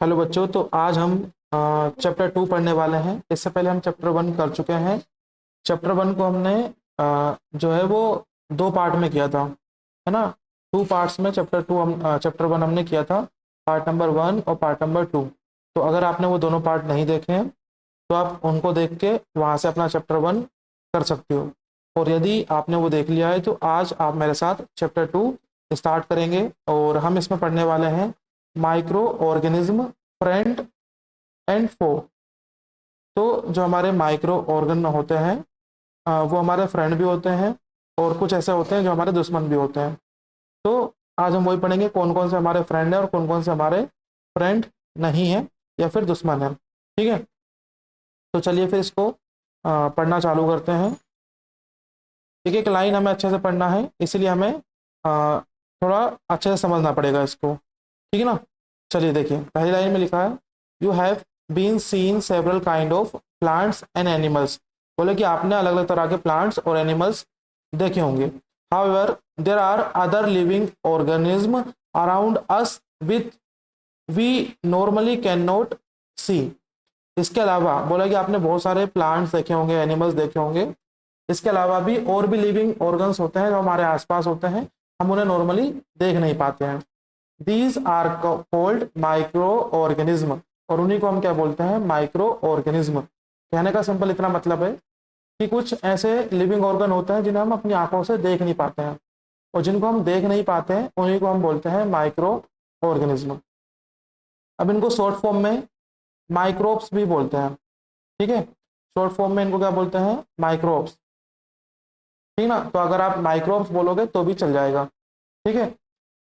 Hello बच्चों, तो आज हम चैप्टर 2 पढ़ने वाले हैं। इससे पहले हम चैप्टर 1 कर चुके हैं। चैप्टर 1 को हमने जो है वो 2 पार्ट में किया था, है ना। 2 पार्ट्स में चैप्टर 1 हमने किया था, पार्ट नंबर 1 और पार्ट नंबर 2। तो अगर आपने वो दोनों पार्ट नहीं देखे हैं तो आप उनको देख के वहाँ से अपना चैप्टर 1 कर सकते हो। और यदि आपने वो देख लिया है तो आज आप मेरे साथ चैप्टर 2 स्टार्ट करेंगे और हम इसमें पढ़ने वाले हैं माइक्रो ऑर्गेनिज्म, फ्रेंड एंड फो। तो जो हमारे माइक्रो ऑर्गन होते हैं वो हमारे फ्रेंड भी होते हैं और कुछ ऐसे होते हैं जो हमारे दुश्मन भी होते हैं। तो आज हम वही पढ़ेंगे कौन कौन से हमारे फ्रेंड हैं और कौन कौन से हमारे फ्रेंड नहीं है या फिर दुश्मन है। ठीक है, तो चलिए फिर इसको पढ़ना चालू करते हैं। एक एक लाइन हमें अच्छे से पढ़ना है, इसलिए हमें थोड़ा अच्छे से समझना पड़ेगा इसको। ठीक है ना। चलिए देखिए, पहली लाइन में लिखा है you have been seen several kind of plants and animals. बोले कि आपने अलग अलग तरह के प्लांट्स और एनिमल्स देखे होंगे। However there are other living organism around us with we normally can not see. इसके अलावा बोला कि आपने बहुत सारे प्लांट्स देखे होंगे, एनिमल्स देखे होंगे। इसके अलावा भी और भी लिविंग ऑर्गन्स होते हैं जो हमारे आसपास होते हैं, हम उन्हें नॉर्मली देख नहीं पाते हैं। These are called micro organism, और उन्हीं को हम क्या बोलते हैं, माइक्रो ऑर्गेनिज्म। कहने का सिंपल इतना मतलब है कि कुछ ऐसे लिविंग ऑर्गन होते हैं जिन्हें हम अपनी आंखों से देख नहीं पाते हैं, और जिनको हम देख नहीं पाते हैं उन्हीं को हम बोलते हैं माइक्रो ऑर्गेनिज्म। अब इनको शॉर्ट फॉर्म में माइक्रोब्स भी बोलते हैं। ठीक है, शॉर्ट फॉर्म में इनको क्या बोलते हैं, माइक्रोब्स। ठीक ना, तो अगर आप माइक्रोब्स बोलोगे तो भी चल जाएगा। ठीक है,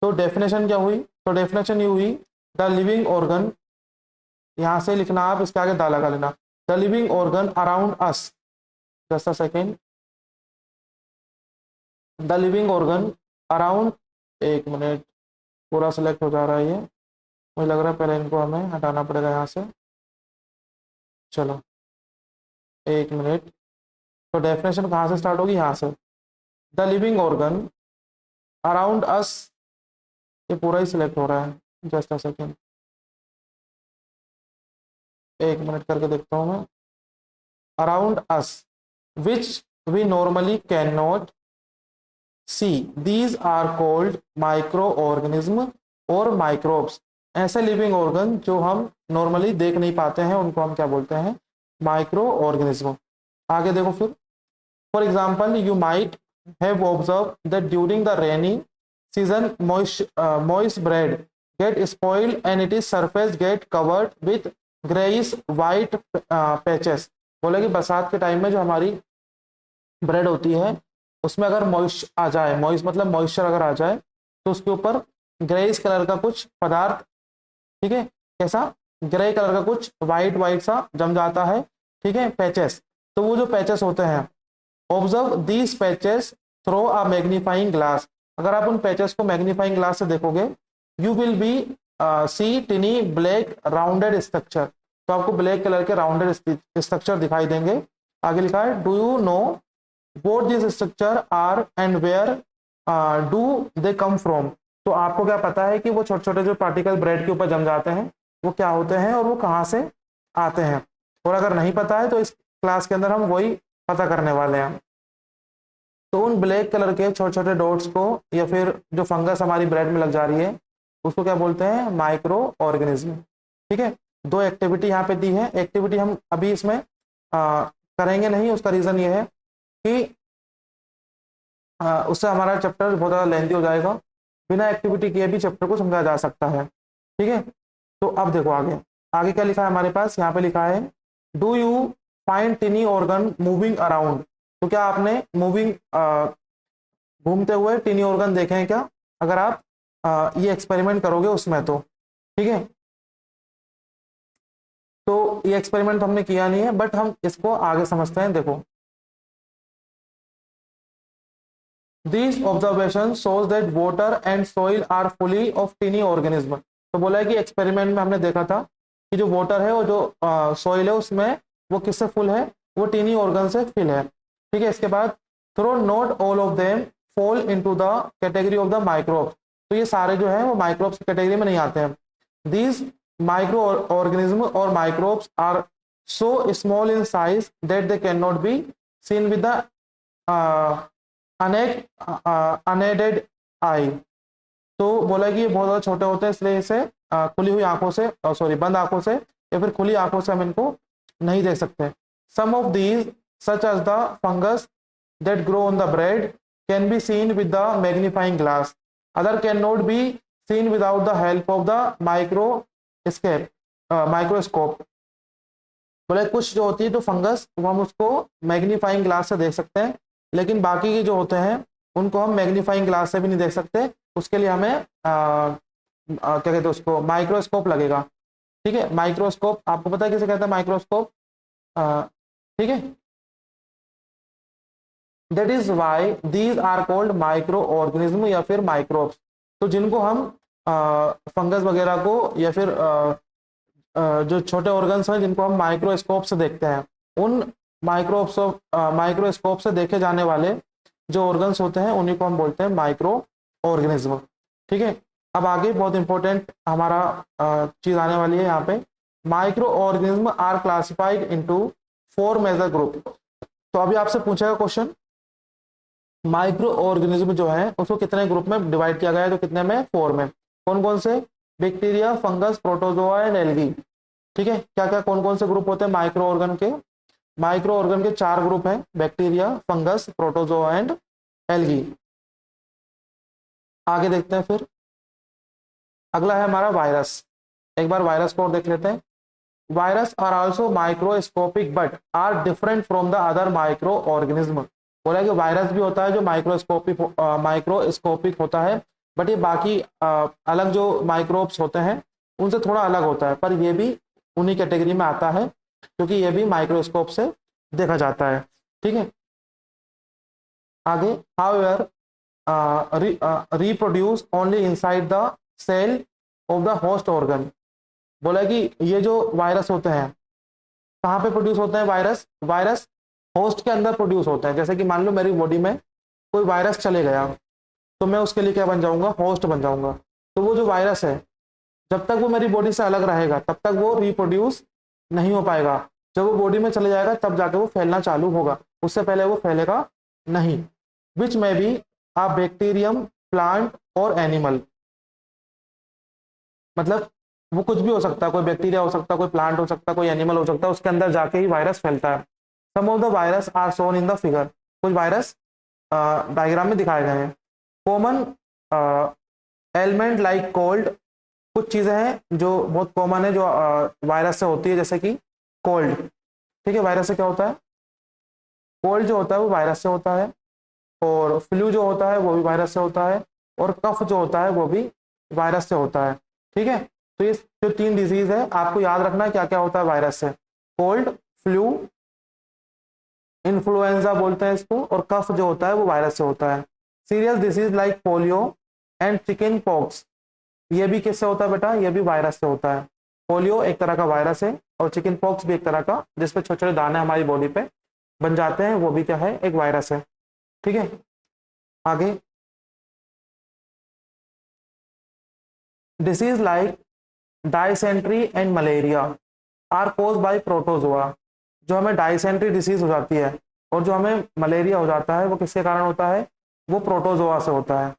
तो डेफिनेशन क्या हुई, तो डेफिनेशन ये हुई द लिविंग ऑर्गन, यहां से लिखना आप, इसके आगे दा लगा लेना, the living organ around us. Just a second, the living organ around, एक मिनट, पूरा सेलेक्ट हो जा रहा है ये, मुझे लग रहा है पहले इनको हमें हटाना पड़ेगा यहाँ से। चलो एक मिनट, तो डेफिनेशन कहाँ से स्टार्ट होगी, यहाँ से। The living organ around us, ये पूरा ही सिलेक्ट हो रहा है, जस्ट अ सेकेंड, एक मिनट करके देखता हूँ मैं। Around us which we normally can not see, these are called micro organism और माइक्रोब्स। ऐसे लिविंग ऑर्गन जो हम नॉर्मली देख नहीं पाते हैं उनको हम क्या बोलते हैं, माइक्रो ऑर्गेनिज्म। आगे देखो फिर, for example you might have observe that during the rainy season moist bread get spoiled and its surface get covered with grayish white patches। बोले कि बरसात के टाइम में जो हमारी ब्रेड होती है उसमें अगर मॉइस्ट आ जाए, मॉइस्ट मतलब मॉइस्चर अगर आ जाए, तो उसके ऊपर ग्रेइश कलर का कुछ पदार्थ, ठीक है, कैसा, ग्रे कलर का कुछ वाइट वाइट सा जम जाता है। ठीक है, पैचेस, तो वो जो पैचेस होते हैं, observe these patches through a magnifying glass. अगर आप उन पैचेस को मैग्नीफाइंग ग्लास से देखोगे, you will be see tiny black rounded structure, तो आपको ब्लैक कलर के राउंडेड स्ट्रक्चर दिखाई देंगे। आगे लिखा है do you know what these structure are and where do they come from। तो आपको क्या पता है कि वो छोटे छोटे जो पार्टिकल ब्रेड के ऊपर जम जाते हैं वो क्या होते हैं और वो कहाँ से आते हैं। और अगर नहीं पता है तो इस क्लास के अंदर हम वही पता करने वाले हैं। तो उन ब्लैक कलर के छोटे छोटे डॉट्स को या फिर जो फंगस हमारी ब्रेड में लग जा रही है उसको क्या बोलते हैं, माइक्रो ऑर्गेनिज्म। ठीक है, 2 एक्टिविटी यहाँ पे दी है। एक्टिविटी हम अभी इसमें करेंगे नहीं, उसका रीजन ये है कि उससे हमारा चैप्टर बहुत ज़्यादा लेंथी हो जाएगा। बिना एक्टिविटी किए भी चैप्टर को समझा जा सकता है। ठीक है, तो अब देखो आगे, आगे क्या लिखा है हमारे पास, यहाँ पे लिखा है do you find टिनी organ moving around. तो क्या आपने मूविंग घूमते हुए टिनी ऑर्गन देखे हैं क्या, अगर आप ये एक्सपेरिमेंट करोगे उसमें तो। ठीक है, तो ये एक्सपेरिमेंट हमने किया नहीं है, बट हम इसको आगे समझते हैं। देखो, These observations shows that water and soil are fully of tiny organism। तो बोला है कि एक्सपेरिमेंट में हमने देखा था कि जो वाटर है और जो सॉइल है उसमें वो किससे फुल है, वो टीनी ऑर्गन से फिल है। ठीक है, इसके बाद through not all of them fall into the category of the microbes. तो ये सारे जो है वो माइक्रोब्स की कैटेगरी में नहीं आते हैं। दीज माइक्रो ऑर्गेनिज्म और microbes are so small in size that they can not be seen with the unaided eye. तो बोला कि ये बहुत ज़्यादा छोटे होते हैं, इसलिए इसे खुली हुई आंखों से, सॉरी बंद आंखों से या फिर खुली आंखों से हम इनको नहीं देख सकते। Some of these such as the fungus that grow on the bread can be seen with the magnifying glass, other can not be seen without the help of the microscope. बोले कुछ जो होती है तो फंगस वो हम उसको magnifying glass से देख सकते हैं, लेकिन बाकी के जो होते हैं उनको हम मैग्नीफाइंग ग्लास से भी नहीं देख सकते, उसके लिए हमें क्या कहते हैं उसको माइक्रोस्कोप लगेगा। ठीक है, माइक्रोस्कोप आपको पता है किसे कहते हैं माइक्रोस्कोप? ठीक है, that is why these are called micro organism या फिर माइक्रोब्स। तो जिनको हम फंगस वगैरह को या फिर जो छोटे ऑर्गन्स हैं जिनको हम माइक्रोस्कोप से देखते हैं, उन माइक्रोस्कोप से देखे जाने वाले जो ऑर्गन्स होते हैं उन्हीं को हम बोलते हैं माइक्रो ऑर्गेनिज्म। ठीक है, अब आगे बहुत इंपॉर्टेंट हमारा चीज आने वाली है यहाँ पे। Micro organism are classified into 4 major group. तो अभी आपसे पूछेगा क्वेश्चन, माइक्रो ऑर्गेनिज्म जो है उसको कितने ग्रुप में डिवाइड किया गया है? तो कितने में? 4 में। कौन कौन से? Bacteria, fungus, protozoa and algae. ठीक है, क्या क्या कौन कौन से ग्रुप होते हैं माइक्रो ऑर्गन के? माइक्रो ऑर्गन के 4 ग्रुप हैं, bacteria, fungus, protozoa and algae. आगे देखते हैं फिर, अगला है हमारा वायरस। एक बार वायरस को और देख लेते हैं। Virus are also microscopic but are different from the other micro organism. बोला कि वायरस भी होता है जो माइक्रोस्कोपिक होता है, बट ये बाकी अलग जो माइक्रोब्स होते हैं उनसे थोड़ा अलग होता है, पर ये भी उन्हीं कैटेगरी में आता है क्योंकि ये भी माइक्रोस्कोप से देखा जाता है। ठीक है, आगे however reproduce only inside the cell of the host organ. बोला कि ये जो वायरस होते हैं कहाँ पे प्रोड्यूस होते हैं? वायरस होस्ट के अंदर प्रोड्यूस होते हैं। जैसे कि मान लो मेरी बॉडी में कोई वायरस चले गया तो मैं उसके लिए क्या बन जाऊंगा? होस्ट बन जाऊंगा। तो वो जो वायरस है जब तक वो मेरी बॉडी से अलग रहेगा तब तक वो रिप्रोड्यूस नहीं हो पाएगा। जब वो बॉडी में चले जाएगा तब जाके वो फैलना चालू होगा, उससे पहले वो फैलेगा नहीं। विच में बी अ बैक्टीरियम, प्लांट और एनिमल। मतलब वो कुछ भी हो सकता है, कोई बैक्टीरिया हो सकता है, कोई प्लांट हो सकता है, कोई एनिमल हो सकता है, उसके अंदर जाके ही वायरस फैलता है। Some of the virus are shown in the figure. कुछ वायरस डायग्राम में दिखाए गए हैं। कॉमन एलिमेंट लाइक कोल्ड, कुछ चीजें हैं जो बहुत कॉमन है जो वायरस से होती है, जैसे कि कोल्ड। ठीक है, वायरस से क्या होता है? कोल्ड जो होता है वो वायरस से होता है, और फ्लू जो होता है वो भी वायरस से होता है, और कफ जो होता है वो भी वायरस से होता है। ठीक है, तो ये जो 3 डिजीज है आपको याद रखना है क्या क्या होता है वायरस से। कोल्ड, फ्लू, इन्फ्लुएंजा बोलते हैं इसको, और कफ जो होता है वो वायरस से होता है। Serious disease like polio and chicken pox, ये भी किससे होता है बेटा? ये भी वायरस से होता है। पोलियो एक तरह का वायरस है, और चिकन पॉक्स भी एक तरह का, जिसपे छोटे छोटे दाने हमारी बॉडी पे बन जाते हैं, वो भी क्या है? एक वायरस है। ठीक है, आगे disease like dysentery and malaria are cause by protozoa. जो हमें डायसेंट्री डिसीज हो जाती है और जो हमें मलेरिया हो जाता है वो किसके कारण होता है? वो प्रोटोजोआ से होता है।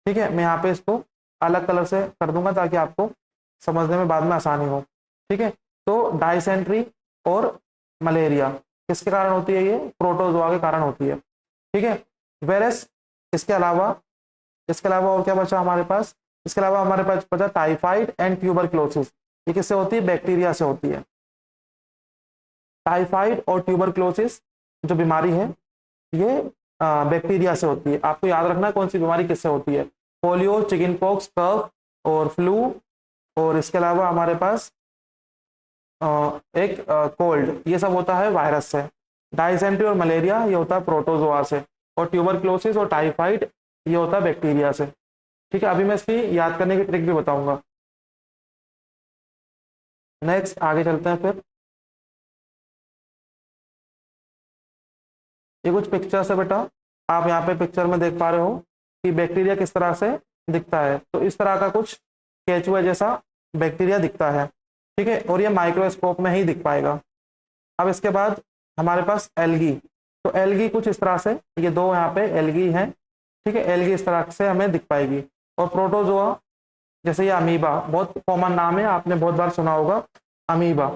ठीक है, मैं यहाँ पे इसको अलग कलर से कर दूंगा ताकि आपको समझने में बाद में आसानी हो। ठीक है, तो डायसेंट्री और मलेरिया किसके कारण होती है? ये प्रोटोजोआ के कारण होती है। ठीक है, वेरस इसके अलावा और क्या बचा हमारे पास? इसके अलावा हमारे पास बचा टाइफाइड एंड ट्यूबरक्लोसिस। ये किससे होती है? बैक्टीरिया से होती है। टाइफाइड और ट्यूबरक्लोसिस जो बीमारी है ये बैक्टीरिया से होती है। आपको याद रखना है कौन सी बीमारी किससे होती है। पोलियो, चिकन पॉक्स, कफ और फ्लू, और इसके अलावा हमारे पास एक कोल्ड, ये सब होता है वायरस से। डायसेंट्री और मलेरिया ये होता है प्रोटोजोआ से, और ट्यूबरक्लोसिस और टाइफाइड ये होता है बैक्टीरिया से। ठीक है, अभी मैं इसकी याद करने की ट्रिक भी बताऊंगा। नेक्स्ट आगे चलते हैं फिर। ये कुछ पिक्चर्स है बेटा, आप यहाँ पे पिक्चर में देख पा रहे हो कि बैक्टीरिया किस तरह से दिखता है। तो इस तरह का कुछ केचुआ जैसा बैक्टीरिया दिखता है। ठीक है, और ये माइक्रोस्कोप में ही दिख पाएगा। अब इसके बाद हमारे पास एल्गी, तो एल्गी कुछ इस तरह से, ये दो यहाँ पे एल्गी हैं, ठीक है, एल्गी इस तरह से हमें दिख पाएगी। और प्रोटोजोआ, जैसे ये अमीबा, बहुत कॉमन नाम है, आपने बहुत बार सुना होगा अमीबा,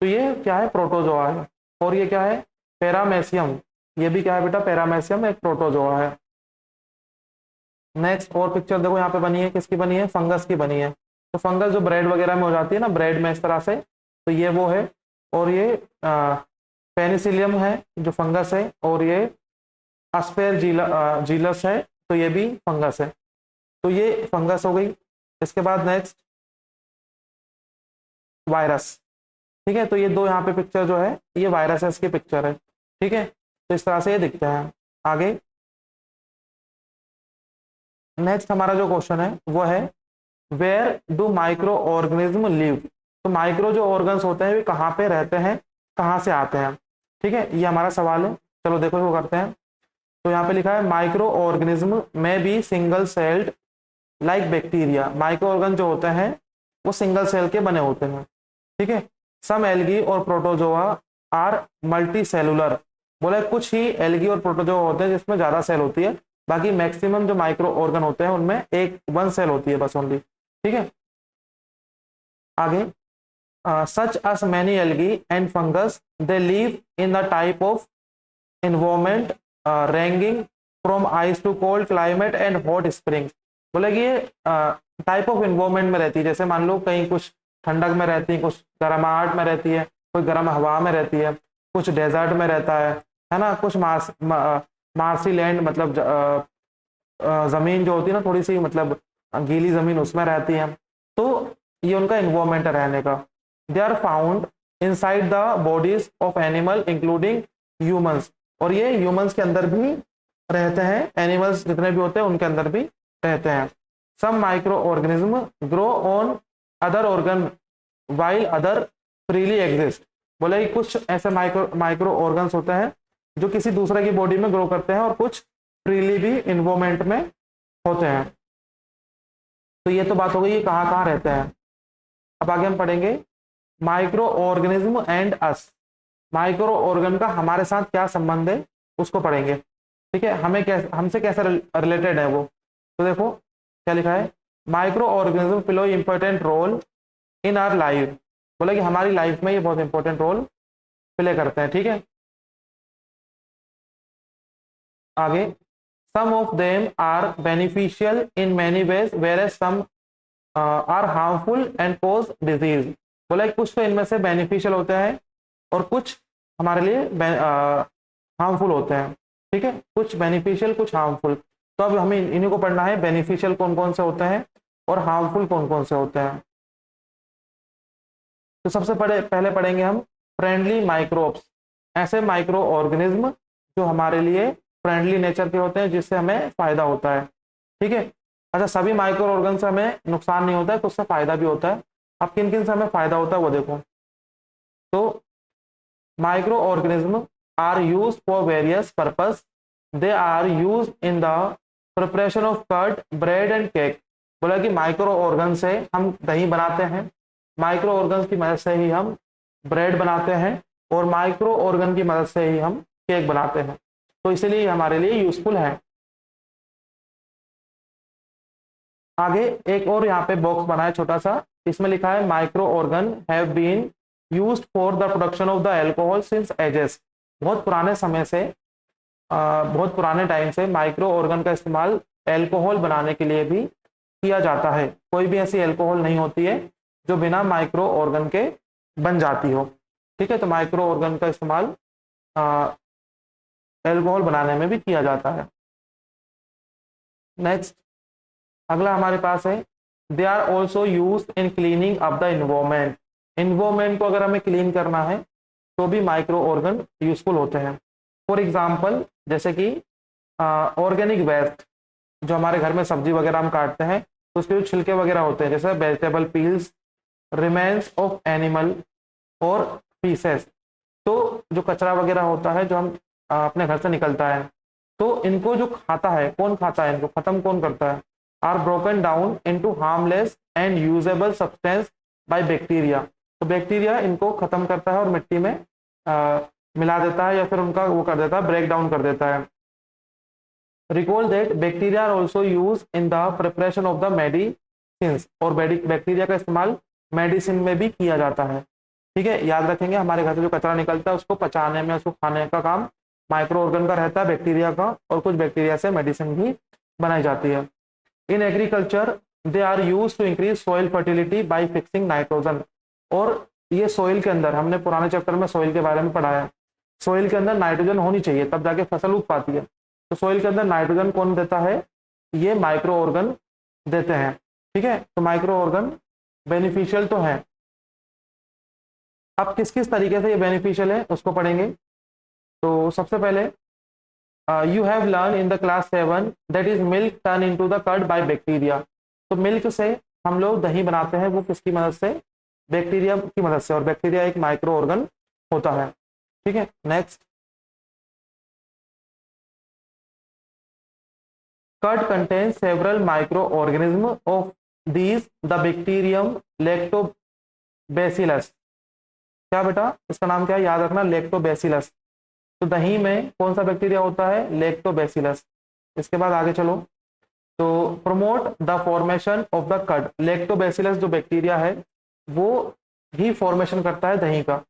तो ये क्या है, प्रोटोजोआ है। और ये क्या है, पैरामेसियम, ये भी क्या है बेटा, पैरामेसियम एक प्रोटोजोआ है। नेक्स्ट और पिक्चर देखो यहाँ पे बनी है, किसकी बनी है, फंगस की बनी है। तो फंगस जो ब्रेड वगैरह में हो जाती है ना, ब्रेड में इस तरह से, तो ये वो है। और ये पेनिसिलियम है जो फंगस है, और ये जीलस है, तो ये भी फंगस है। तो ये फंगस हो गई। इसके बाद नेक्स्ट वायरस, ठीक है, तो ये दो यहाँ पे पिक्चर जो है ये वायरसेस की पिक्चर है, ठीक है, तो इस तरह से ये दिखते हैं। आगे नेक्स्ट हमारा जो क्वेश्चन है वो है where do micro organism live, तो माइक्रो जो ऑर्गन्स होते हैं वे कहाँ पे रहते हैं, कहाँ से आते हैं, ठीक है, ये हमारा सवाल है। चलो देखो वो करते हैं। तो यहाँ पे लिखा है micro organism may be single celled like bacteria, micro organ जो होते हैं वो सिंगल सेल के बने होते हैं, ठीक है। सम एल्गी और प्रोटोजोआ आर मल्टी सेलुलर, बोले कुछ ही एल्गी और प्रोटोजोआ होते हैं जिसमें ज्यादा सेल होती है, बाकी मैक्सिमम जो माइक्रो ऑर्गन होते हैं उनमें एक वन सेल होती है बस ओनली, ठीक है। आगे such as many algae and fungus they live in the type of environment ranging from ice to cold climate and hot springs, बोले कि ये टाइप ऑफ एनवायरमेंट में रहती है, जैसे मान लो कहीं कुछ ठंडक में रहती है, कुछ गर्माहट में रहती है, कोई गर्म हवा में रहती है, कुछ डेजर्ट में रहता है ना, कुछ मार्सी लैंड मतलब जमीन जो होती है ना थोड़ी सी मतलब गीली जमीन उसमें रहती है, तो ये उनका इन्वॉल्वमेंट है रहने का। They are found inside the bodies of animal including humans, और ये ह्यूमंस के अंदर भी रहते हैं, एनिमल्स जितने भी होते हैं उनके अंदर भी रहते हैं। Some micro organism grow on other organ while other freely exist, बोले कि कुछ ऐसे माइक्रो ऑर्गन्स होते हैं जो किसी दूसरे की बॉडी में ग्रो करते हैं और कुछ फ्रीली भी इन्वॉल्वमेंट में होते हैं। तो ये तो बात हो गई कहाँ कहाँ रहते हैं। अब आगे हम पढ़ेंगे micro organism and us, micro organ का हमारे साथ क्या संबंध है उसको पढ़ेंगे, ठीक है, हमें कैसे, हमसे कैसे रिलेटेड है वो। तो देखो क्या लिखा है, micro organism play important role in our life, बोला कि हमारी लाइफ में ये बहुत इंपॉर्टेंट रोल प्ले करते हैं, ठीक है। आगे some of them are beneficial in many ways where some are harmful and cause disease, बोला कुछ तो इनमें से बेनिफिशियल होते हैं और कुछ हमारे लिए हार्मफुल होते हैं, ठीक है, कुछ बेनिफिशियल कुछ हार्मफुल। तो अब हमें इन्हीं को पढ़ना है, बेनिफिशियल कौन कौन से होते हैं और हार्मफुल कौन कौन से होते हैं। तो सबसे पहले पढ़ेंगे हम फ्रेंडली माइक्रोब्स, ऐसे माइक्रो ऑर्गेनिज्म जो हमारे लिए फ्रेंडली नेचर के होते हैं जिससे हमें फायदा होता है, ठीक है। अच्छा, सभी माइक्रो ऑर्गन से हमें नुकसान नहीं होता है, कुछ से फायदा भी होता है। अब किन किन से हमें फायदा होता है वो देखो। तो micro organism are use for various purpose, they are use in the preparation of curd bread and cake, बोला कि माइक्रो ऑर्गन से हम दही बनाते हैं, माइक्रो ऑर्गन की मदद से ही हम ब्रेड बनाते हैं, और माइक्रो ऑर्गन की मदद से ही हम केक बनाते हैं, तो इसलिए हमारे लिए यूजफुल है। आगे एक और यहाँ पे बॉक्स बना है छोटा सा, इसमें लिखा है micro organ have been used for the production of the alcohol since ages, बहुत पुराने समय से बहुत पुराने टाइम से माइक्रो ऑर्गन का इस्तेमाल एल्कोहल बनाने के लिए भी किया जाता है। कोई भी ऐसी एल्कोहल नहीं होती है जो बिना माइक्रो ऑर्गन के बन जाती हो, ठीक है, तो माइक्रो ऑर्गन का इस्तेमाल एल्कोहल बनाने में भी किया जाता है। नेक्स्ट अगला हमारे पास है they are also use in cleaning up the environment, environment को अगर हमें क्लीन करना है तो भी माइक्रो ऑर्गन यूजफुल होते हैं। फॉर एग्जाम्पल जैसे कि ऑर्गेनिक वेस्ट, जो हमारे घर में सब्जी वगैरह हम काटते हैं तो उसके जो छिलके वगैरह होते हैं, जैसे vegetable peels, remains of animal और पीसेस, तो जो कचरा वगैरह होता है जो हम अपने घर से निकलता है, तो इनको जो खाता है, कौन खाता है इनको, खत्म कौन करता है, are broken down into harmless and usable substance by bacteria, तो तो बैक्टीरिया इनको खत्म करता है और मिट्टी में मिला देता है या फिर उनका वो कर देता है, ब्रेक डाउन कर देता है। Recall that bacteria are also use in the preparation of the medicine, और बैक्टीरिया का इस्तेमाल मेडिसिन में भी किया जाता है। ठीक है, याद रखेंगे हमारे घर से जो कचरा निकलता है उसको पचाने में, उसको खाने का काम माइक्रो ऑर्गन का रहता है, बैक्टीरिया का, और कुछ बैक्टीरिया से मेडिसिन भी बनाई जाती है। In agriculture they are use to increase soil fertility by fixing nitrogen, और ये सॉइल के अंदर, हमने पुराने चैप्टर में सॉइल के बारे में पढ़ा है, सॉइल के अंदर नाइट्रोजन होनी चाहिए तब जाके फसल उग पाती है। तो सॉइल के अंदर नाइट्रोजन कौन देता है? ये माइक्रो ऑर्गन देते हैं। ठीक है, तो माइक्रो ऑर्गन बेनिफिशियल तो है। अब किस किस तरीके से ये बेनिफिशियल है उसको पढ़ेंगे। तो सबसे पहले you have learn in the class 7 that is milk turn into the curd by bacteria. तो मिल्क से हम लोग दही बनाते हैं, वो किसकी मदद से? बैक्टीरिया की मदद से, और बैक्टीरिया एक माइक्रो ऑर्गन होता है। ठीक है, next, curd contains several micro organism of these the bacterium lactobacillus. क्या बेटा, इसका नाम क्या है? याद रखना, लैक्टोबैसिलस। तो दही में कौन सा बैक्टीरिया होता है? लैक्टोबैसिलस। इसके बाद आगे चलो, तो promote the formation of the curd. Lactobacillus जो बैक्टीरिया है वो ही फॉर्मेशन करता है दही का।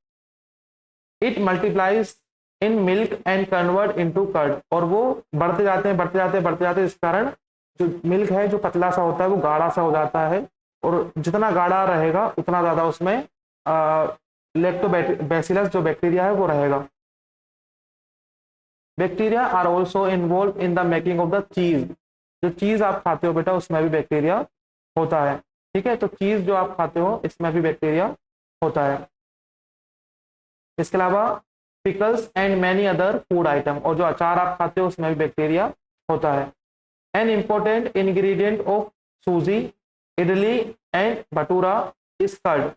It multiplies in milk and convert into curd, और वो बढ़ते जाते हैं बढ़ते जाते हैं बढ़ते जाते हैं, इस कारण जो मिल्क है जो पतला सा होता है वो गाढ़ा सा हो जाता है, और जितना गाढ़ा रहेगा उतना ज्यादा उसमें लैक्टोबैसिलस जो बैक्टीरिया है वो रहेगा। Bacteria are also involve in the making of the cheese. जो चीज आप खाते हो बेटा उसमें भी बैक्टीरिया होता है। ठीक है, तो चीज जो आप खाते हो इसमें भी बैक्टीरिया होता है। इसके अलावा pickles and many other food item, और जो अचार आप खाते हो उसमें भी बैक्टीरिया होता है। An important ingredient of suji, idli and bhatura is curd.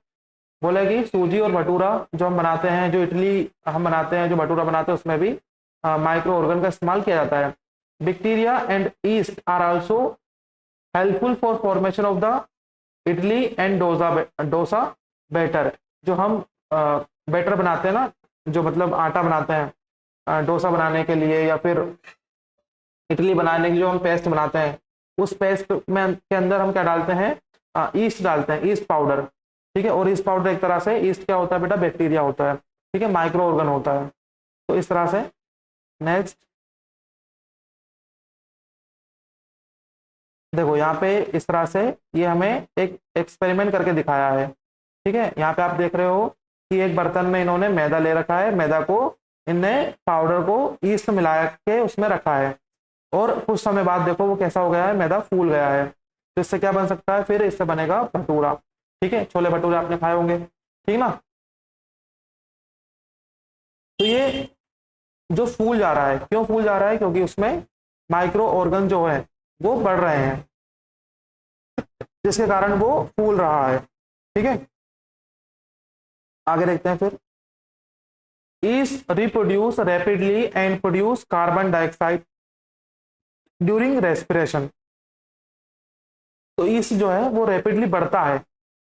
बोलेगी सूजी और भटूरा जो हम बनाते हैं, जो इडली हम बनाते हैं, जो भटूरा बनाते हैं, उसमें भी माइक्रो ऑर्गन का इस्तेमाल किया जाता है। Bacteria and yeast are also helpful for formation of the idli and dosa batter. जो हम बैटर बनाते हैं ना, जो मतलब आटा बनाते हैं डोसा बनाने के लिए या फिर इडली बनाने के लिए, जो हम पेस्ट बनाते हैं, उस पेस्ट में के अंदर हम क्या डालते हैं? ईस्ट डालते हैं, ईस्ट पाउडर। ठीक है, और ईस्ट पाउडर एक तरह से, ईस्ट क्या होता है बेटा? बैक्टीरिया होता है। ठीक है, माइक्रो ऑर्गन होता है। तो इस तरह से। नेक्स्ट देखो, यहाँ पे इस तरह से ये हमें एक एक्सपेरिमेंट करके दिखाया है। ठीक है, यहाँ पे आप देख रहे हो कि एक बर्तन में इन्होंने मैदा ले रखा है, मैदा को इनने पाउडर को ईस्ट मिला के उसमें रखा है, और कुछ समय बाद देखो वो कैसा हो गया है? मैदा फूल गया है। तो इससे क्या बन सकता है? फिर इससे बनेगा भटूरा। ठीक है, छोले भटूरे आपने खाए होंगे, ठीक ना? तो ये जो फूल जा रहा है, क्यों फूल जा रहा है? क्योंकि उसमें माइक्रो ऑर्गन जो है वो बढ़ रहे हैं, जिसके कारण वो फूल रहा है। ठीक है, आगे देखते हैं फिर। Is reproduce rapidly and produce carbon dioxide during respiration. तो ईस्ट जो है वो रैपिडली बढ़ता है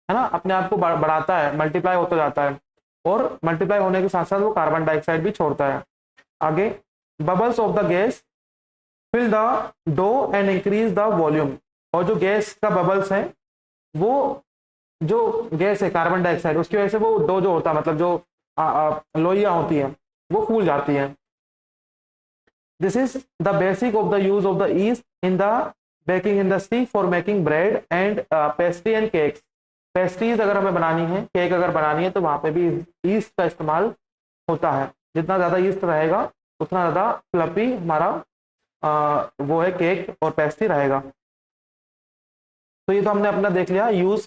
ना, अपने आप को बढ़ाता है, मल्टीप्लाई होता जाता है, और मल्टीप्लाई होने के साथ साथ वो कार्बन डाइऑक्साइड भी छोड़ता है। आगे, bubbles of the gas fill the dough and increase the volume. और जो गैस का बबल्स है, वो जो गैस है कार्बन डाइऑक्साइड, उसकी वजह से वो डो जो होता है, मतलब जो लोइयां होती हैं, वो फूल जाती हैं। This is the basic of the use of the east in the baking industry for making bread and pastry and cakes. Pastries अगर हमें बनानी है, केक अगर बनानी है, तो वहां पे भी ईस्ट का इस्तेमाल होता है। जितना ज्यादा ईस्ट रहेगा उतना ज्यादा फ्लफी हमारा वो है केक और पेस्ट्री रहेगा। तो ये तो हमने अपना देख लिया यूज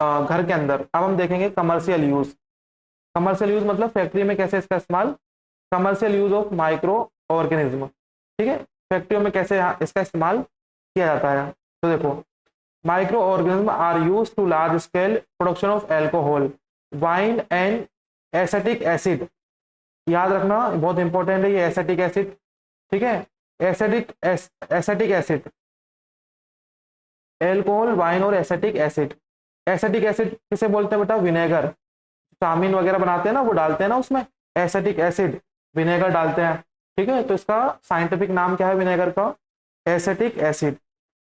घर के अंदर। अब हम देखेंगे कमर्शियल यूज। कमर्शियल यूज मतलब फैक्ट्री में कैसे इसका इस्तेमाल। Commercial use of micro organism. ठीक है, फैक्ट्रियों में कैसे इसका इस्तेमाल किया जाता है। तो देखो, micro organism are use to large scale production of alcohol, wine and acetic acid. याद रखना, बहुत इंपॉर्टेंट है ये एसिटिक एसिड। ठीक है, एसिटिक एसिड, एल्कोहल, वाइन और एसिटिक एसिड। एसिटिक एसिड किसे बोलते हैं बेटा? विनेगर। चाउमीन वगैरह बनाते हैं ना, वो डालते हैं ना उसमें एसिटिक एसिड, विनेगर डालते हैं। ठीक है, तो इसका साइंटिफिक नाम क्या है विनेगर का? Acetic acid.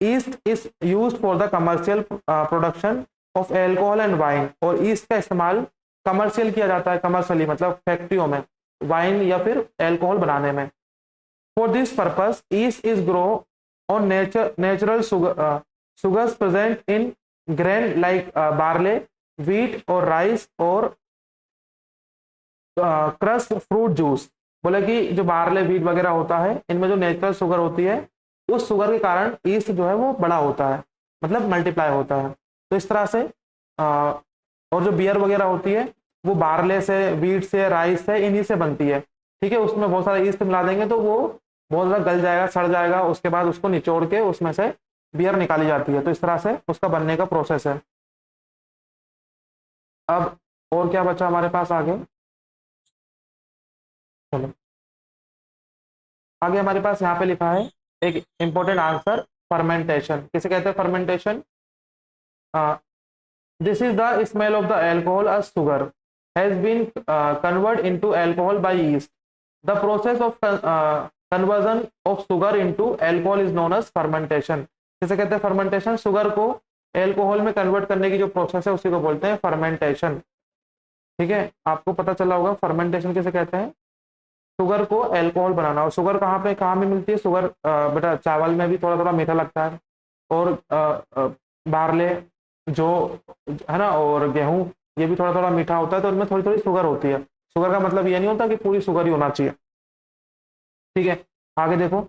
East is used for the commercial production of alcohol and wine, और ईस्ट का इस्तेमाल कमर्शियल किया जाता है, कमर्शियली मतलब फैक्ट्रियों में वाइन या फिर एल्कोहल बनाने में। For this purpose east is grow on natural sugars present in grain like barley, wheat और राइस और क्रस्ट फ्रूट जूस। बोले कि जो बार्ले व्हीट वगैरह होता है, इनमें जो नेचुरल शुगर होती है, उस शुगर के कारण ईस्ट जो है वो बड़ा होता है, मतलब मल्टीप्लाई होता है। तो इस तरह से और जो बियर वगैरह होती है वो बार्ले से, व्हीट से, राइस से, इन्हीं से बनती है। ठीक है, उसमें बहुत सारा ईस्ट मिला देंगे तो वो बहुत ज़्यादा गल जाएगा, सड़ जाएगा, उसके बाद उसको निचोड़ के उसमें से बियर निकाली जाती है। तो इस तरह से उसका बनने का प्रोसेस है। अब और क्या बचा हमारे पास आगे? चलो आगे हमारे पास यहाँ पे लिखा है एक इंपॉर्टेंट आंसर, फर्मेंटेशन किसे कहते हैं? Fermentation, this is the smell of the alcohol as sugar has been converted into alcohol by yeast. The process of conversion of sugar into alcohol is known as fermentation. किसे कहते हैं fermentation? Sugar को alcohol में convert करने की जो process है उसी को बोलते हैं फर्मेंटेशन। ठीक है, आपको पता चला होगा फर्मेंटेशन किसे कहते हैं? शुगर को एल्कोहल बनाना। और शुगर कहाँ पे कहाँ में मिलती है? शुगर बेटा चावल में भी थोड़ा थोड़ा मीठा लगता है, और बारले जो है ना, और गेहूं, ये भी थोड़ा थोड़ा मीठा होता है, तो इनमें थोड़ी थोड़ी शुगर होती है। शुगर का मतलब ये नहीं होता कि पूरी शुगर ही होना चाहिए। ठीक है, आगे देखो।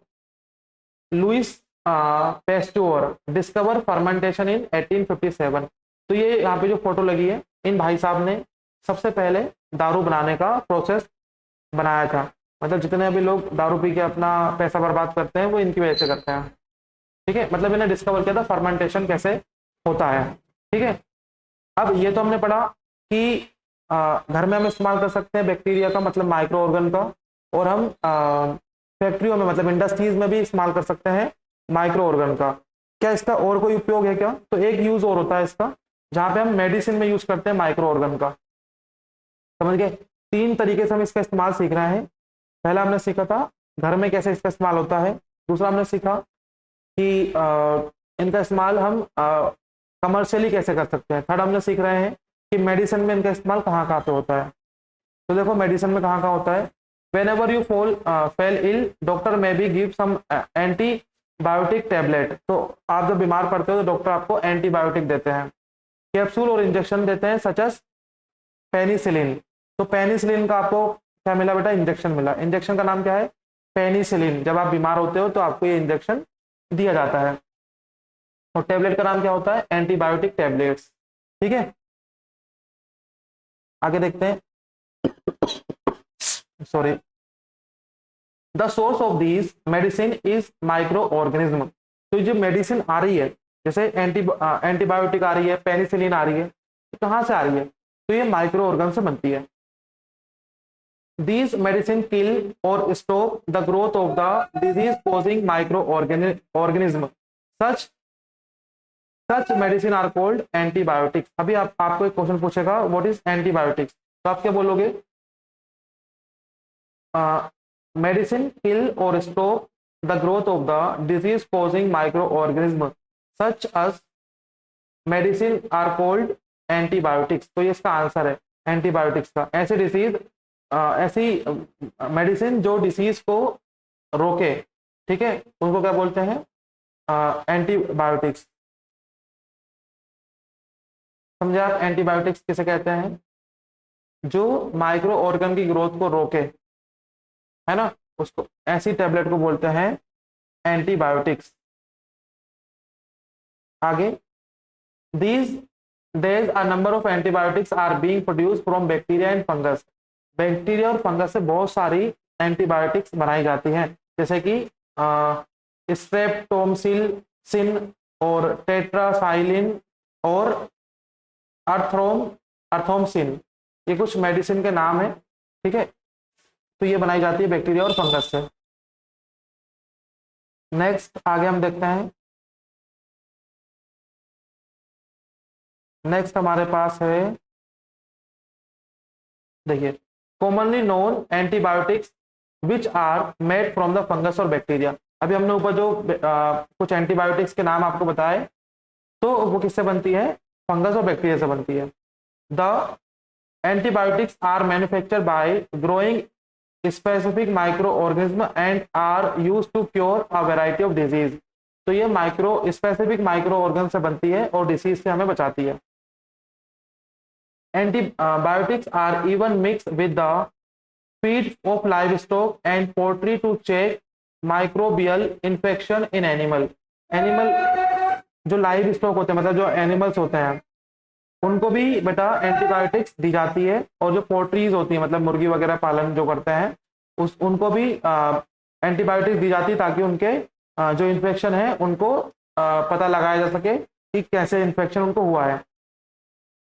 लुइस पेस्टोर डिस्कवर फर्मेंटेशन इन 1857। तो ये यहाँ पे जो फोटो लगी है, इन भाई साहब ने सबसे पहले दारू बनाने का प्रोसेस बनाया था। मतलब जितने अभी लोग दारू पी के अपना पैसा बर्बाद करते हैं वो इनकी वजह से करते हैं। ठीक है, मतलब इन्हें डिस्कवर किया था फर्मेंटेशन कैसे होता है। ठीक है, अब ये तो हमने पढ़ा कि घर में हम इस्तेमाल कर सकते हैं बैक्टीरिया का, मतलब माइक्रो ऑर्गन का, और हम फैक्ट्रियों में मतलब इंडस्ट्रीज में भी इस्तेमाल कर सकते हैं माइक्रो ऑर्गन का। क्या इसका और कोई उपयोग है क्या? तो एक यूज और होता है इसका, जहां पे हम मेडिसिन में यूज करते हैं माइक्रो ऑर्गन का। समझ गए? तीन तरीके से हम इसका इस्तेमाल सीख रहे हैं। पहला हमने सीखा था घर में कैसे इसका इस्तेमाल होता है। दूसरा हमने सीखा कि इनका इस्तेमाल हम कमर्शियली कैसे कर सकते हैं। थर्ड हमने सीख रहे हैं कि मेडिसिन में इनका इस्तेमाल कहाँ कहाँ पे होता है। तो देखो मेडिसिन में कहाँ कहाँ होता है। whenever you fell ill doctor may be give some antibiotic tablet. तो आप जब बीमार पड़ते हो तो डॉक्टर आपको एंटीबायोटिक देते हैं, कैप्सूल और इंजेक्शन देते हैं, सच एज पेनिसिलिन। तो पेनिसिलिन का आपको क्या मिला बेटा? इंजेक्शन मिला। इंजेक्शन का नाम क्या है? पेनिसिलिन। जब आप बीमार होते हो तो आपको ये इंजेक्शन दिया जाता है। और टेबलेट का नाम क्या होता है? Antibiotic tablets. ठीक है, आगे देखते हैं। Sorry, the source of this medicine is micro organism. तो जो मेडिसिन आ रही है, जैसे एंटीबायोटिक आ रही है, पेनिसिलिन आ रही है, तो कहाँ से आ रही है? तो ये माइक्रो ऑर्गन से बनती है। These medicine kill or stop the growth of the disease-causing microorganism. Such medicine are called antibiotics. अभी आपको एक क्वेश्चन पूछेगा, what is antibiotics? तो आप क्या बोलोगे? Medicine kill or stop the growth of the disease-causing microorganism. Such as medicine are called antibiotics. तो ये इसका आंसर है एंटीबायोटिक्स का। ऐसी डिसीज, ऐसी मेडिसिन जो डिसीज को रोके, ठीक है, उनको क्या बोलते हैं? एंटीबायोटिक्स। समझे आप एंटीबायोटिक्स किसे कहते हैं? जो माइक्रो ऑर्गन की ग्रोथ को रोके, है ना, उसको, ऐसी टेबलेट को बोलते हैं एंटीबायोटिक्स। आगे, these days a number of antibiotics are being produced from bacteria and fungus. Bacteria और फंगस से बहुत सारी एंटीबायोटिक्स बनाई जाती हैं, जैसे कि स्ट्रेप्टोमाइसिन और टेट्रासाइक्लिन और अर्थ्रोमसिन। ये कुछ मेडिसिन के नाम है। ठीक है, तो ये बनाई जाती है बैक्टीरिया और फंगस से। नेक्स्ट आगे हम देखते हैं। नेक्स्ट हमारे पास है देखिए, commonly known antibiotics which are made from the fungus और बैक्टीरिया। अभी हमने ऊपर जो कुछ एंटीबायोटिक्स के नाम आपको बताए, तो वो किससे बनती है? फंगस और बैक्टीरिया से बनती है। The antibiotics are manufactured by growing specific micro organism and are use to cure a variety of disease. तो ये माइक्रो स्पेसिफिक माइक्रो ऑर्गन से बनती है और डिसीज से हमें बचाती है। Antibiotics are even mix with the feed of live stock and poultry to check microbial infection in animal. Animal जो लाइव स्टॉक होते हैं, मतलब जो एनिमल्स होते हैं, उनको भी बेटा एंटीबायोटिक्स दी जाती है। और जो पोल्ट्रीज होती है, मतलब मुर्गी वगैरह पालन जो करते हैं, उनको भी एंटीबायोटिक्स दी जाती है, ताकि उनके जो इन्फेक्शन है उनको पता लगाया जा सके कि कैसे इन्फेक्शन उनको हुआ है।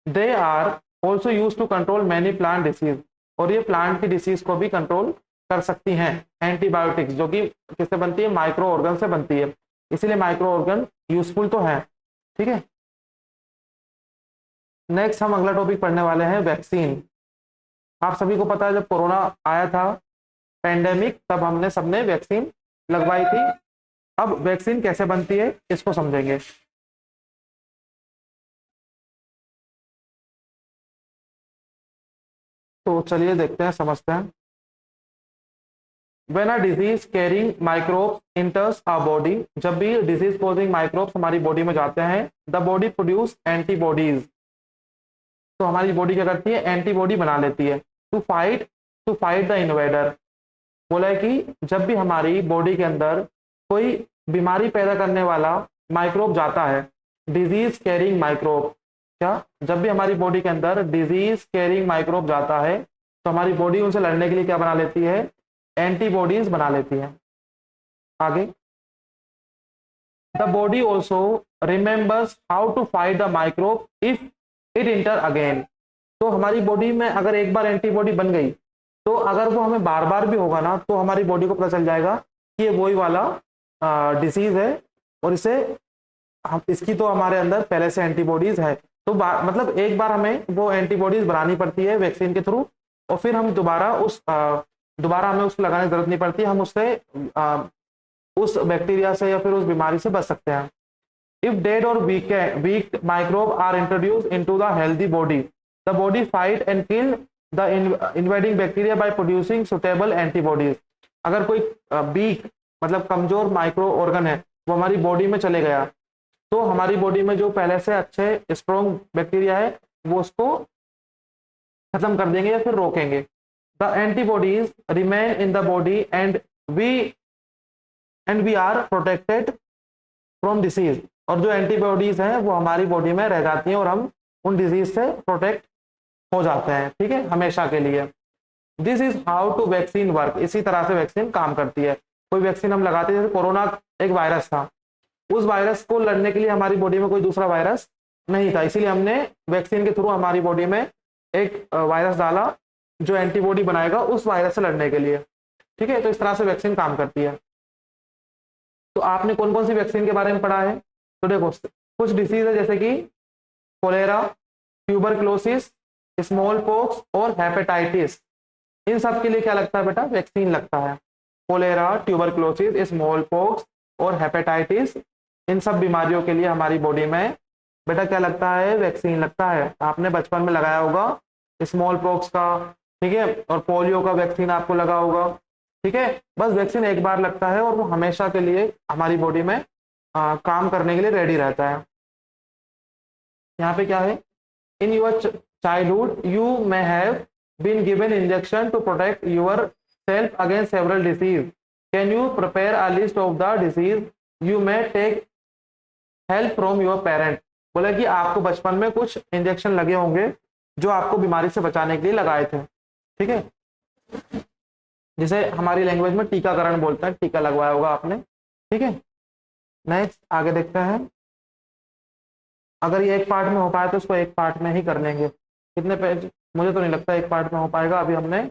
They are also use to control many plant disease. और ये प्लांट की डिसीज को भी कंट्रोल कर सकती हैं एंटीबायोटिक्स, जो कि किससे बनती है? माइक्रो ऑर्गन से बनती है। इसीलिए माइक्रो ऑर्गन यूजफुल तो है। ठीक है, नेक्स्ट हम अगला टॉपिक पढ़ने वाले हैं वैक्सीन। आप सभी को पता है, जब कोरोना आया था, पेंडेमिक, तब हमने सबने वैक्सीन लगवाई थी। अब वैक्सीन कैसे बनती है इसको समझेंगे। तो चलिए देखते हैं, समझते हैं। When a disease carrying microbes enters our body, जब भी डिजीज कॉजिंग माइक्रोब्स हमारी बॉडी में जाते हैं, द बॉडी प्रोड्यूस एंटीबॉडीज। तो हमारी बॉडी क्या करती है? एंटीबॉडी बना लेती है टू फाइट द इन्वेडर। बोला है कि जब भी हमारी बॉडी के अंदर कोई बीमारी पैदा करने वाला माइक्रोब जाता है, डिजीज कैरिंग माइक्रोब, क्या जब भी हमारी बॉडी के अंदर डिजीज कैरिंग माइक्रोब जाता है, तो हमारी बॉडी उनसे लड़ने के लिए क्या बना लेती है? एंटीबॉडीज बना लेती है। आगे, the body also remembers how to fight the microbe if it enter again. तो हमारी बॉडी में अगर एक बार एंटीबॉडी बन गई, तो अगर वो हमें बार बार भी होगा ना, तो हमारी बॉडी को पता चल जाएगा कि ये वही वाला डिसीज है, और इसे हम इसकी तो हमारे अंदर पहले से एंटीबॉडीज है। तो मतलब एक बार हमें वो एंटीबॉडीज बनानी पड़ती है वैक्सीन के थ्रू, और फिर हम दोबारा हमें उसको लगाने की जरूरत नहीं पड़ती। हम उससे उस बैक्टीरिया से या फिर उस बीमारी से बच सकते हैं। If dead or weak microbe are introduce into the healthy body, the body fight and kill the invading bacteria by producing suitable antibodies. अगर कोई वीक मतलब कमजोर माइक्रो ऑर्गन है, वो हमारी बॉडी में चले गया, तो हमारी बॉडी में जो पहले से अच्छे स्ट्रॉन्ग बैक्टीरिया है, वो उसको खत्म कर देंगे या फिर रोकेंगे। The antibodies remain in the body and we are protected from disease. और जो एंटीबॉडीज हैं वो हमारी बॉडी में रह जाती हैं और हम उन डिजीज से प्रोटेक्ट हो जाते हैं, ठीक है, हमेशा के लिए। This is how to vaccine work. इसी तरह से वैक्सीन काम करती है। कोई वैक्सीन हम लगाते हैं, जैसे कोरोना एक वायरस था, उस वायरस को लड़ने के लिए हमारी बॉडी में कोई दूसरा वायरस नहीं था, इसीलिए हमने वैक्सीन के थ्रू हमारी बॉडी में एक वायरस डाला जो एंटीबॉडी बनाएगा उस वायरस से लड़ने के लिए। ठीक है, तो इस तरह से वैक्सीन काम करती है। तो आपने कौन कौन सी वैक्सीन के बारे में पढ़ा है? तो देखो, कुछ डिसीज है जैसे कि कोलेरा, ट्यूबरक्लोसिस, स्मॉल पॉक्स और हेपेटाइटिस। इन सब के लिए क्या लगता है बेटा? वैक्सीन लगता है। कोलेरा, ट्यूबरक्लोसिस, स्मॉल पॉक्स और हेपेटाइटिस, इन सब बीमारियों के लिए हमारी बॉडी में बेटा क्या लगता है? वैक्सीन लगता है। आपने बचपन में लगाया होगा स्मॉल पॉक्स का, ठीक है, और पोलियो का वैक्सीन आपको लगा होगा। ठीक है, बस वैक्सीन एक बार लगता है और वो हमेशा के लिए हमारी बॉडी में काम करने के लिए रेडी रहता है। यहाँ पे क्या है? In your childhood you may have been given injection to protect yourself against several disease. Can you prepare a list of the disease you may take help from your parent. बोला कि आपको बचपन में कुछ injection लगे होंगे जो आपको बीमारी से बचाने के लिए लगाए थे। ठीक है, जिसे हमारी लैंग्वेज में टीकाकरण बोलते हैं, टीका लगवाया होगा आपने। ठीक है, नेक्स्ट आगे देखते हैं। अगर ये एक पार्ट में हो पाए तो इसको एक पार्ट में ही कर लेंगे। कितने पेज? मुझे तो नहीं लगता एक पार्ट में हो पाएगा। अभी हमने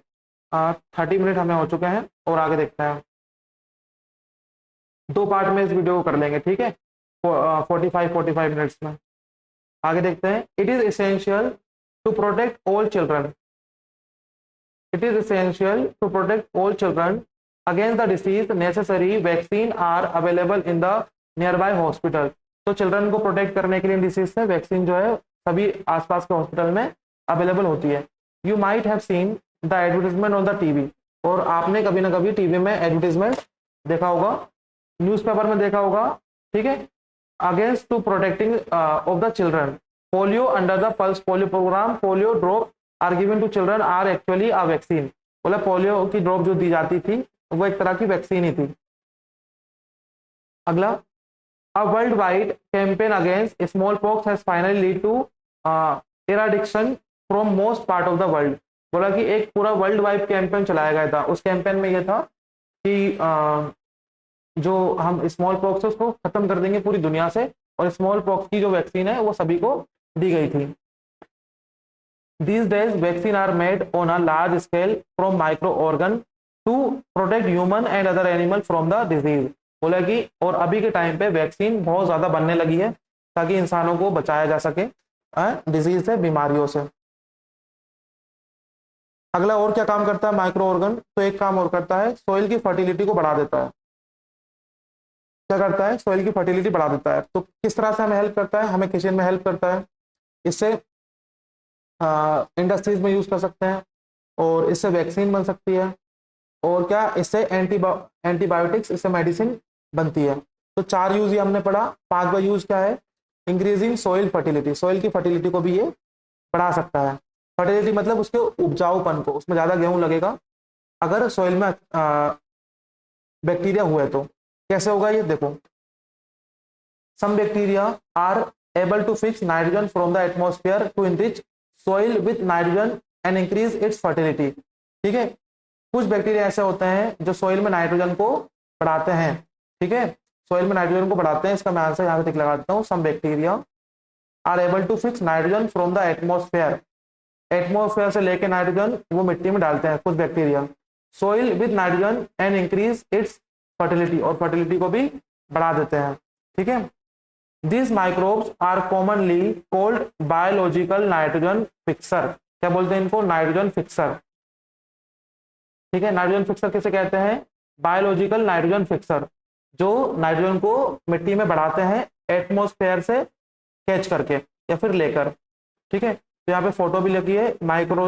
30 मिनट हमें हो चुके हैं और आगे देखते हैं। 2 पार्ट में इस वीडियो को कर लेंगे, ठीक है, 45 मिनट्स में। आगे देखते हैं। It is essential to protect all children. It is essential to protect all children against the disease necessary vaccine are available in the nearby hospital. तो चिल्ड्रन को प्रोटेक्ट करने के लिए डिसीज से वैक्सीन जो है सभी आसपास के हॉस्पिटल में अवेलेबल होती है। You might have seen the advertisement on the TV, और आपने कभी ना कभी टीवी में एडवर्टीजमेंट देखा होगा, न्यूज़पेपर में देखा होगा, ठीक है। Against to protecting of the children polio under the pulse polio programme polio drop are given to children are actually a vaccine. बोला पोलियो की ड्रॉप जो दी जाती थी वो एक तरह की वैक्सीन ही थी। अगला, a world wide campaign against small pox has finally lead to eradication from most part of the world. बोला कि एक पूरा वर्ल्ड वाइड कैंपेन चलाया गया था। उस कैंपेन में यह था कि जो हम स्मॉल पॉक्स है उसको खत्म कर देंगे पूरी दुनिया से, और स्मॉल पॉक्स की जो वैक्सीन है वो सभी को दी गई थी। These days vaccine are made on a large scale from microorgan to protect human and other animal from the disease। बोला कि और अभी के टाइम पे वैक्सीन बहुत ज्यादा बनने लगी है ताकि इंसानों को बचाया जा सके डिजीज से, बीमारियों से। अगला, और क्या काम करता है माइक्रो ऑर्गन? तो एक काम और करता है, सोइल की फर्टिलिटी को बढ़ा देता है। क्या करता है? सोइल की फर्टिलिटी बढ़ा देता है। तो किस तरह से हमें हेल्प करता है? हमें किचन में हेल्प करता है, इससे इंडस्ट्रीज में यूज कर सकते हैं, और इससे वैक्सीन बन सकती है, और क्या इससे एंटीबायोटिक्स, इससे मेडिसिन बनती है। तो 4 यूज ये हमने पढ़ा। 5वां यूज क्या है? Increasing soil fertility. सोइल की फर्टिलिटी को भी ये बढ़ा सकता है। फर्टिलिटी मतलब उसके उपजाऊपन को, उसमें ज्यादा गेहूं लगेगा अगर सोइल में बैक्टीरिया हुए तो। कैसे होगा ये देखो, some bacteria are able to fix nitrogen from the atmosphere to enrich soil with nitrogen and increase its fertility. ठीक है, कुछ बैक्टीरिया ऐसे होते हैं जो सोइल में नाइट्रोजन को बढ़ाते हैं। ठीक है, सोइल में नाइट्रोजन को बढ़ाते हैं। इसका मैं आंसर यहाँ पे टिक लगा देता हूँ, some bacteria are able to fix nitrogen from the atmosphere. Atmosphere से लेके नाइट्रोजन वो मिट्टी में डालते हैं कुछ bacteria, soil with nitrogen and increase its fertility, और फर्टिलिटी को भी बढ़ा देते हैं। ठीक है, These microbes are commonly called biological nitrogen fixer। क्या बोलते हैं इनको? Nitrogen fixer. ठीक है, नाइट्रोजन फिक्सर किसे कहते हैं? बायोलॉजिकल नाइट्रोजन फिक्सर, जो नाइट्रोजन को मिट्टी में बढ़ाते हैं एटमॉस्फेयर से कैच करके या फिर लेकर। ठीक है, तो यहाँ पे फोटो भी लगी है माइक्रो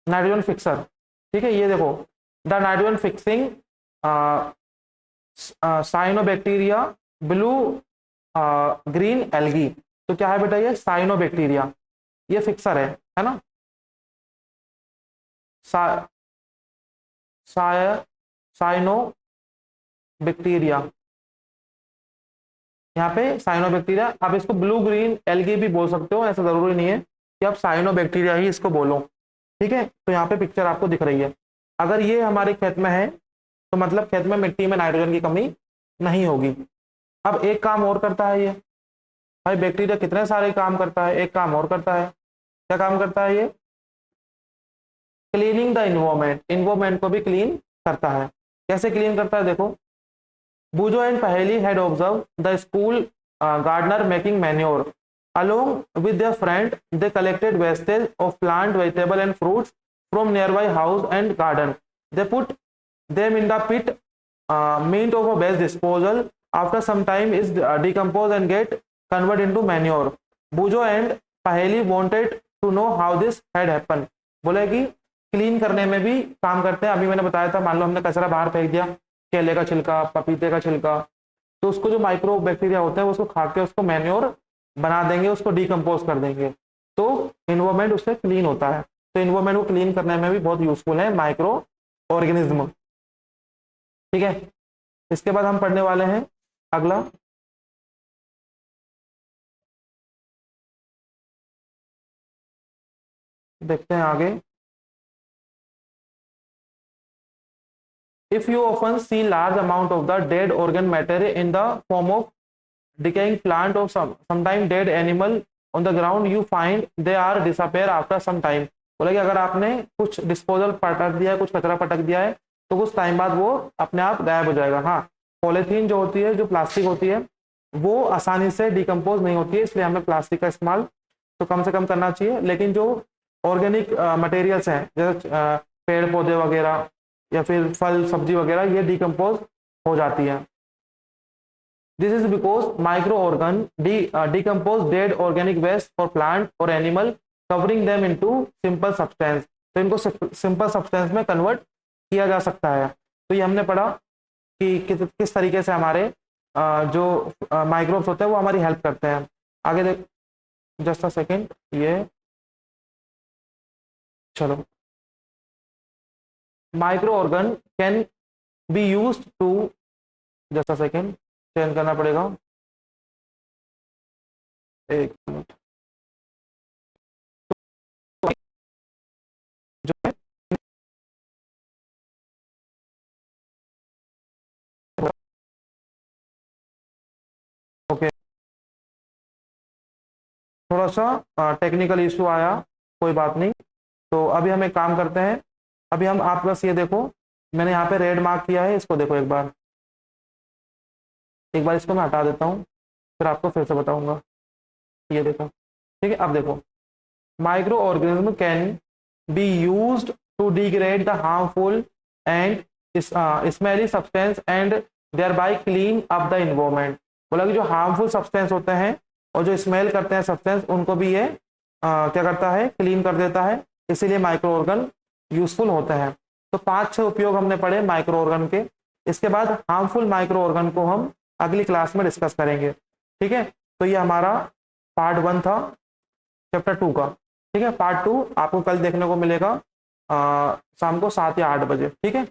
नाइट्रोजन फिक्सर। ठीक है, ये देखो, the nitrogen fixing cyanobacteria blue green algae. तो क्या है बेटा? ये साइनोबैक्टीरिया, ये फिक्सर है ना। साइनोबैक्टीरिया, यहाँ पे साइनोबैक्टीरिया। आप इसको ब्लू ग्रीन एल्गी भी बोल सकते हो, ऐसा जरूरी नहीं है कि आप साइनोबैक्टीरिया ही इसको बोलो। ठीक है, तो यहाँ पे पिक्चर आपको दिख रही है। अगर ये हमारे खेत में है तो मतलब खेत में मिट्टी में नाइट्रोजन की कमी नहीं होगी। अब एक काम और करता है ये भाई, बैक्टीरिया कितने सारे काम करता है, एक काम और करता है। क्या काम करता है ये? Cleaning the environment. इन्वायरमेंट को भी क्लीन करता है। कैसे क्लीन करता है देखो, Boojho and Paheli had observe the school gardener making manure along with their friend. They collected wastage of plant, vegetable and fruits from nearby house and garden. They put them in the pit meant of a best disposal. After some time is decomposed and get converted into manure. Bujo and Paheli wanted to know how this had happened। बोले कि clean करने में भी काम करते हैं। अभी मैंने बताया था, मान लो हमने कचरा बाहर फेंक दिया, केले का छिलका, पपीते का छिलका, तो उसको जो माइक्रो बैक्टीरिया होते हैं उसको खा के उसको मैन्योर बना देंगे, उसको डिकम्पोज कर देंगे, तो इन्वायरमेंट उससे क्लीन होता है। तो इन्वायरमेंट को क्लीन करने में भी बहुत यूजफुल है माइक्रो ऑर्गेनिज्म। ठीक है, इसके बाद हम पढ़ने वाले हैं अगला, देखते हैं आगे। If you often see large amount of the dead organ matter in the form of decaying plant or sometimes dead animal on the ground, you find they are disappear after some time। बोला कि अगर आपने कुछ disposal पटक दिया है, कुछ कचरा पटक दिया है, तो कुछ टाइम बाद वो अपने आप गायब हो जाएगा। हाँ, पॉलीथीन जो होती है, जो प्लास्टिक होती है, वो आसानी से डिकम्पोज नहीं होती है, इसलिए हमें प्लास्टिक का इस्तेमाल तो कम से कम करना चाहिए। लेकिन जो ऑर्गेनिक मटेरियल्स हैं, जैसे पेड़ पौधे वगैरह या फिर फल सब्जी वगैरह ये डिकम्पोज हो जाती है। This is because micro organ decompose dead organic waste for plant और animal covering them into simple substance. तो इनको सिंपल सब्सटेंस में कन्वर्ट किया जा सकता है। तो ये हमने पढ़ा कि किस तरीके से हमारे जो माइक्रोब्स होते हैं वो हमारी हेल्प करते हैं। आगे देख, जस्ट अ सेकेंड, ये चलो, micro organ can be used to, just a second change करना पड़ेगा, एक मिनट, जो है ओके, थोड़ा सा टेक्निकल इशू आया, कोई बात नहीं। तो अभी हम एक काम करते हैं, अभी हम आप बस ये देखो, मैंने यहाँ पे रेड मार्क किया है, इसको देखो एक बार इसको मैं हटा देता हूँ, फिर आपको फिर से बताऊंगा। ये देखो, ठीक है, अब देखो, micro organism can be used to degrade the harmful and smelly substance and thereby clean up the environment. बोला कि जो हार्मफुल सब्सटेंस होते हैं और जो स्मेल करते हैं सब्सटेंस, उनको भी ये क्या करता है, क्लीन कर देता है, इसीलिए माइक्रो ऑर्गन यूजफुल होते हैं। तो 5-6 उपयोग हमने पढ़े माइक्रो ऑर्गन के। इसके बाद हार्मफुल माइक्रो ऑर्गन को हम अगली क्लास में डिस्कस करेंगे, ठीक है। तो ये हमारा पार्ट 1 था चैप्टर 2 का, ठीक है। पार्ट 2 आपको कल देखने को मिलेगा शाम को 7 या 8 बजे, ठीक है।